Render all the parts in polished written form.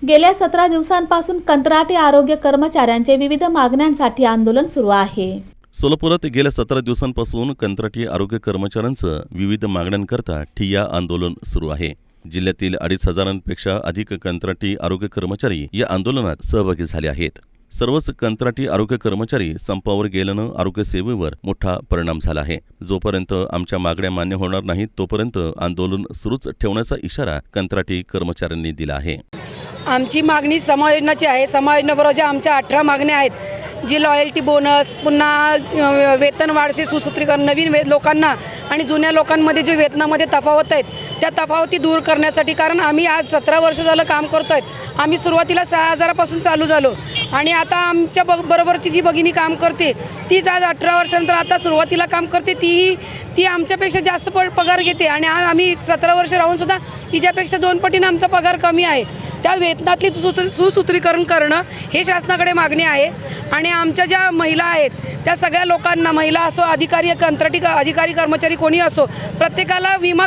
गेल्या 17 दिवसांपासून कंत्राटी आरोग्य कर्मचाऱ्यांचे विविध मागण्यांसाठी आंदोलन सुरू आहे। सोलापुरात गेल्या 17 दिवसांपासून कंत्राटी आरोग्य कर्मचाऱ्यांचं विविध मागण्यांकरता ठिय्या आंदोलन सुरू आहे। जिल्ह्यातील 2,500पेक्षा अधिक कंत्राटी आरोग्य कर्मचारी या आंदोलनात सहभागी झाले आहेत। सर्वच कंत्राटी आरोग्य कर्मचारी संपावर गेल्यानं आरोग्य सेवेवर मोठा परिणाम झाला आहे। जोपर्यंत आमच्या मागण्या मान्य होणार नाहीत तोपर्यंत आंदोलन सुरूच ठेवण्याचा इशारा कंत्राटी कर्मचाऱ्यांनी दिला आहे। आमची मागणी समायोजनाची आहे। समायोजनाबरोबर ज्या आमच्या 18 मागण्या आहेत, जी लॉयल्टी बोनस, पुन्हा वेतन वाढचे सुसूत्रीकरण, नवीन लोकांना आणि जुन्या लोकांमध्ये जे वेतनामध्ये तफावत आहेत त्या तफावती दूर करण्यासाठी, कारण आम्ही आज 17 वर्ष झालं काम करतो आहेत। आम्ही सुरुवातीला 6,000 पासून चालू झालो आणि आता आमच्या बरोबरची जी भगिनी काम करते तीच आज 18 वर्षानंतर आता सुरुवातीला काम करते, ती आमच्यापेक्षा जास्त पगार घेते आणि आम्ही 17 वर्ष राहूनसुद्धा तिच्यापेक्षा 2 पटीने आमचा पगार कमी आहे। त्या वेतनातली सुसूत्रीकरण करणं हे शासनाकडे मागणी आहे। आणि आमच्या ज्या महिला आहेत त्या सगळ्या लोकांना, महिला असो, अधिकारी, कंत्राटी अधिकारी, कर्मचारी कोणी असो, प्रत्येकाला विमा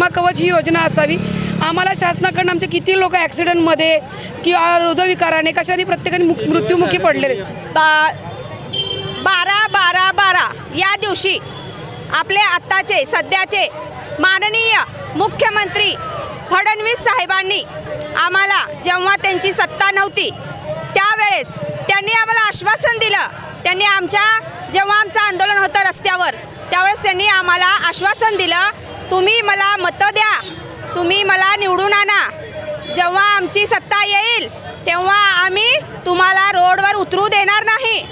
कवच ही योजना असावी। आम्हाला शासनाकडून आमचे किती लोक ॲक्सिडेंटमध्ये किंवा हृदयविकाराने कशाने प्रत्येकाने मृत्युमुखी पडलेले। 12/12/12 या दिवशी आपले आत्ताचे सध्याचे माननीय मुख्यमंत्री फडणवीस साहेबांनी आम्हाला, जेव्हा त्यांची सत्ता नव्हती त्यावेळेस त्यांनी आम्हाला आश्वासन दिलं। त्यांनी जेव्हा आमचं आंदोलन होतं रस्त्यावर त्यावेळेस त्यांनी आम्हाला आश्वासन दिलं, तुम्ही मला मतं द्या, तुम्ही मला निवडून आणा, जेव्हा आमची सत्ता येईल तेव्हा आम्ही तुम्हाला रोडवर उतरू देणार नाही।